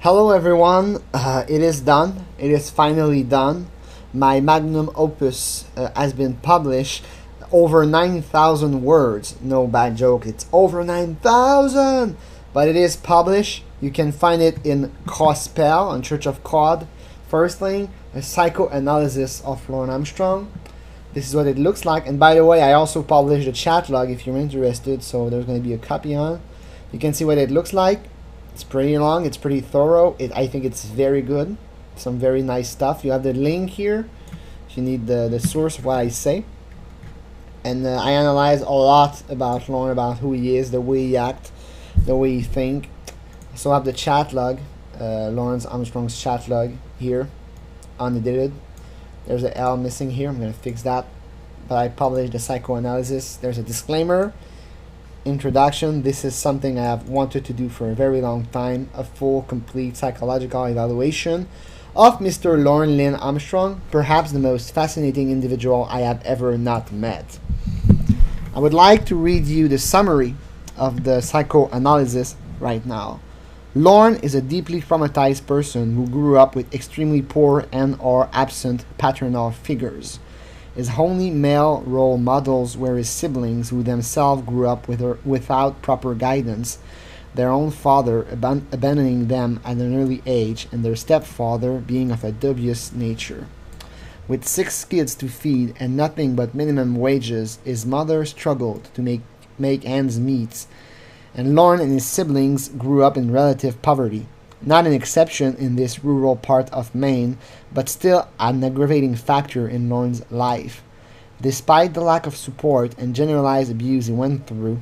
Hello everyone, it is done. It is finally done. My magnum opus has been published. Over 9,000 words. No bad joke, it's over 9,000! But it is published. You can find it in Gospel on Church of God. First thing, a Psychoanalysis of Lorne Armstrong. This is what it looks like. And by the way, I also published a chat log if you're interested, so there's going to be a copy on. You can see what it looks like. It's pretty long, it's pretty thorough. I think it's very good. Some very nice stuff. You have the link here if you need the source of what I say. And I analyze a lot about Lorne, about who he is, the way he acts, the way he thinks. So I have the chat log, Lorne Armstrong's chat log here, unedited. There's an L missing here, I'm going to fix that. But I published the psychoanalysis. There's a disclaimer. Introduction. This is something I have wanted to do for a very long time. A full, complete psychological evaluation of Mr. Lorne Armstrong, perhaps the most fascinating individual I have ever not met. I would like to read you the summary of the psychoanalysis right now. Lorne is a deeply traumatized person who grew up with extremely poor and or absent paternal figures. His only male role models were his siblings, who themselves grew up without proper guidance, their own father abandoning them at an early age, and their stepfather being of a dubious nature. With 6 kids to feed and nothing but minimum wages, his mother struggled to make ends meet, and Lorne and his siblings grew up in relative poverty. Not an exception in this rural part of Maine, but still an aggravating factor in Lorne's life. Despite the lack of support and generalized abuse he went through,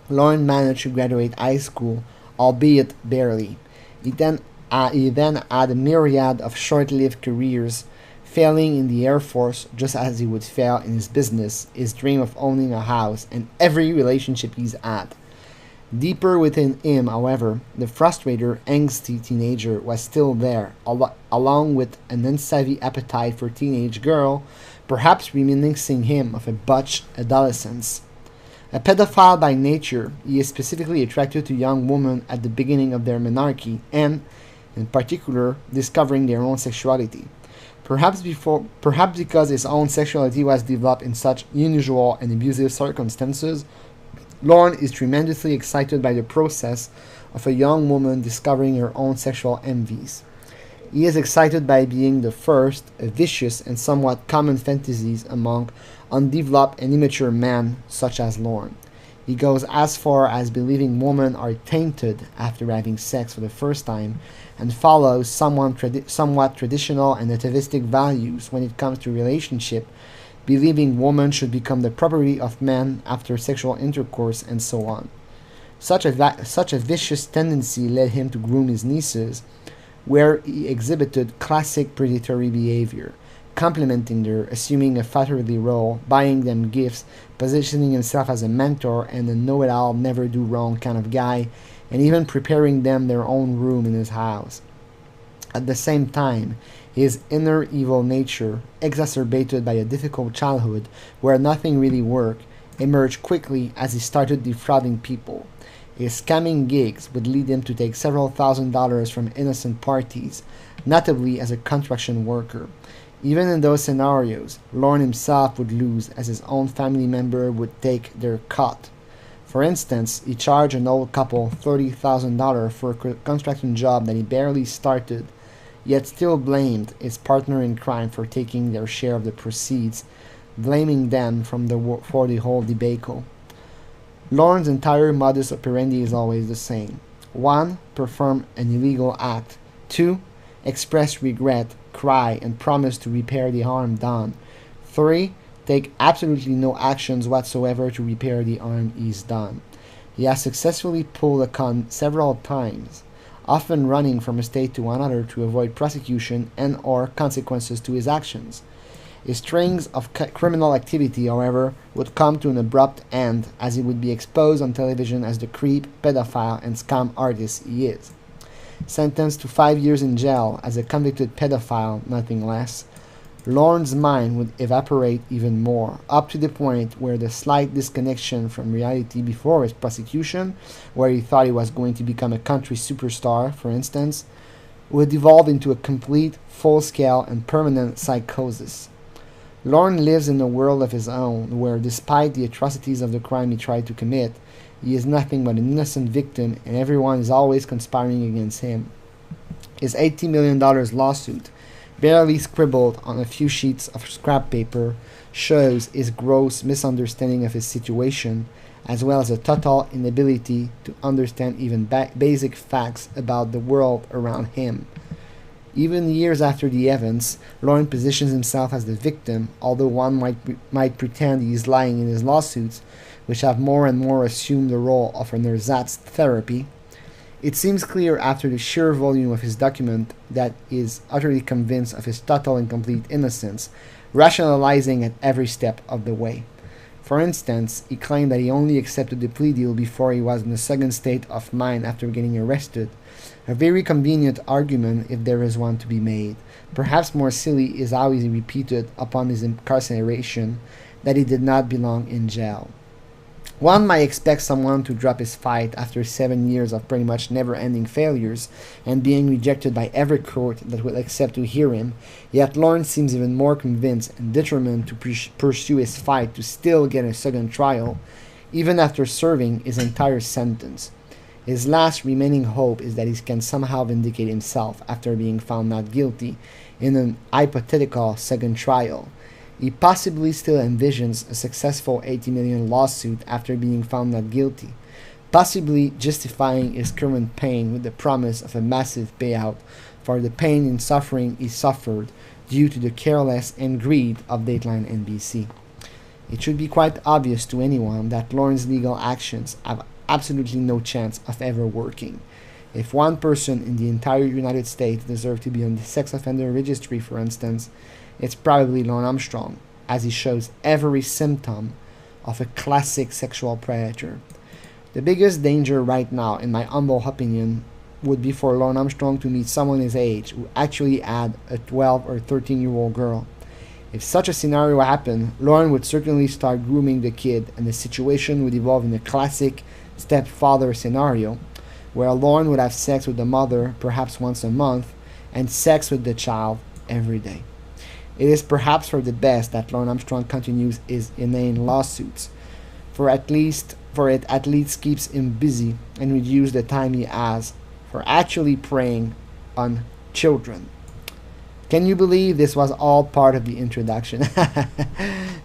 Lorne managed to graduate high school, albeit barely. He then had a myriad of short-lived careers, failing in the Air Force just as he would fail in his business, his dream of owning a house, and every relationship he's had. Deeper within him, however, the frustrated, angsty teenager was still there, along with an unsavvy appetite for teenage girl, perhaps reminiscing him of a butch adolescence. A pedophile by nature, he is specifically attracted to young women at the beginning of their menarche and, in particular, discovering their own sexuality. Perhaps because his own sexuality was developed in such unusual and abusive circumstances, Lorne is tremendously excited by the process of a young woman discovering her own sexual envies. He is excited by being the first, a vicious and somewhat common fantasies among undeveloped and immature men such as Lorne. He goes as far as believing women are tainted after having sex for the first time, and follows somewhat traditional and atavistic values when it comes to relationship, believing women should become the property of men after sexual intercourse, and so on. Such a vicious tendency led him to groom his nieces, where he exhibited classic predatory behavior, complimenting them, assuming a fatherly role, buying them gifts, positioning himself as a mentor and a know-it-all, never-do-wrong kind of guy, and even preparing them their own room in his house. At the same time, his inner evil nature, exacerbated by a difficult childhood where nothing really worked, emerged quickly as he started defrauding people. His scamming gigs would lead him to take several $1,000s from innocent parties, notably as a construction worker. Even in those scenarios, Lorne himself would lose, as his own family member would take their cut. For instance, he charged an old couple $30,000 for a construction job that he barely started, yet still blamed his partner in crime for taking their share of the proceeds, blaming them for the whole debacle. Lorne's entire modus operandi is always the same. 1. Perform an illegal act. 2. Express regret, cry, and promise to repair the harm done. 3. Take absolutely no actions whatsoever to repair the harm he's done. He has successfully pulled a con several times, often running from a state to another to avoid prosecution and or consequences to his actions. His strings of criminal activity, however, would come to an abrupt end, as he would be exposed on television as the creep, pedophile, and scam artist he is. Sentenced to 5 years in jail as a convicted pedophile, nothing less, Lorne's mind would evaporate even more, up to the point where the slight disconnection from reality before his prosecution, where he thought he was going to become a country superstar, for instance, would evolve into a complete, full-scale, and permanent psychosis. Lorne lives in a world of his own, where, despite the atrocities of the crime he tried to commit, he is nothing but an innocent victim, and everyone is always conspiring against him. His $80 million lawsuit, barely scribbled on a few sheets of scrap paper, shows his gross misunderstanding of his situation, as well as a total inability to understand even basic facts about the world around him. Even years after the events, Lorne positions himself as the victim, although one might pretend he is lying in his lawsuits, which have more and more assumed the role of an ersatz therapy. It seems clear after the sheer volume of his document that he is utterly convinced of his total and complete innocence, rationalizing at every step of the way. For instance, he claimed that he only accepted the plea deal before he was in a second state of mind after getting arrested. A very convenient argument if there is one to be made. Perhaps more silly is how he repeated upon his incarceration that he did not belong in jail. One might expect someone to drop his fight after 7 years of pretty much never-ending failures and being rejected by every court that will accept to hear him, yet Lorne seems even more convinced and determined to pursue his fight to still get a second trial, even after serving his entire sentence. His last remaining hope is that he can somehow vindicate himself after being found not guilty in an hypothetical second trial. He possibly still envisions a successful $80 million lawsuit after being found not guilty, possibly justifying his current pain with the promise of a massive payout for the pain and suffering he suffered due to the careless and greed of Dateline NBC. It should be quite obvious to anyone that Lorne's legal actions have absolutely no chance of ever working. If one person in the entire United States deserves to be on the sex offender registry, for instance, it's probably Lorne Armstrong, as he shows every symptom of a classic sexual predator. The biggest danger right now, in my humble opinion, would be for Lorne Armstrong to meet someone his age who actually had a 12 or 13-year-old girl. If such a scenario happened, Lorne would certainly start grooming the kid, and the situation would evolve in a classic stepfather scenario, where Lorne would have sex with the mother perhaps once a month, and sex with the child every day. It is perhaps for the best that Lorne Armstrong continues his inane lawsuits, for it at least keeps him busy and reduces the time he has for actually preying on children. Can you believe this was all part of the introduction?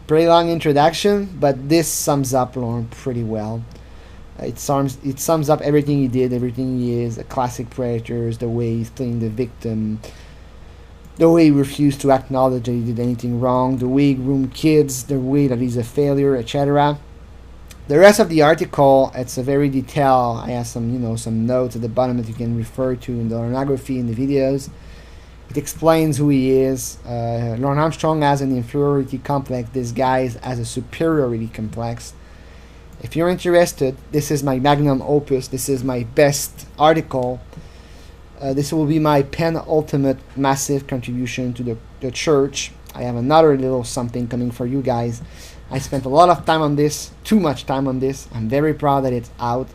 Pretty long introduction, but this sums up Lorne pretty well. It sums up everything he did, everything he is, the classic predators, the way he's playing the victim, the way he refused to acknowledge that he did anything wrong, the way he groomed kids, the way that he's a failure, etc. The rest of the article, it's a very detailed. I have some notes at the bottom that you can refer to in the pornography in the videos. It explains who he is. Lorne Armstrong has an inferiority complex. This guy has a superiority complex. If you're interested, this is my magnum opus. This is my best article. This will be my penultimate massive contribution to the church. I have another little something coming for you guys. I spent a lot of time on this, too much time on this. I'm very proud that it's out.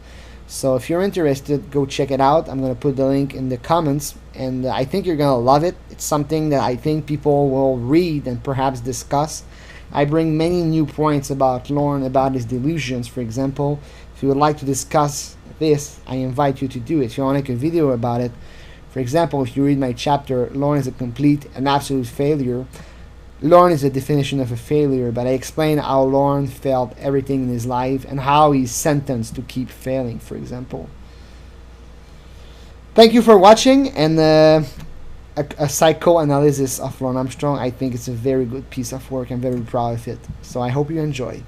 So if you're interested, go check it out. I'm going to put the link in the comments, and I think you're going to love it. It's something that I think people will read and perhaps discuss. I bring many new points about Lorne, about his delusions, for example. If you would like to discuss this, I invite you to do it. If you want to make a video about it, for example, if you read my chapter, Lorne is a complete and absolute failure. Lorne is the definition of a failure, but I explain how Lorne failed everything in his life and how he's sentenced to keep failing, for example. Thank you for watching, and a psychoanalysis of Lorne Armstrong. I think it's a very good piece of work. I'm very proud of it. So I hope you enjoy.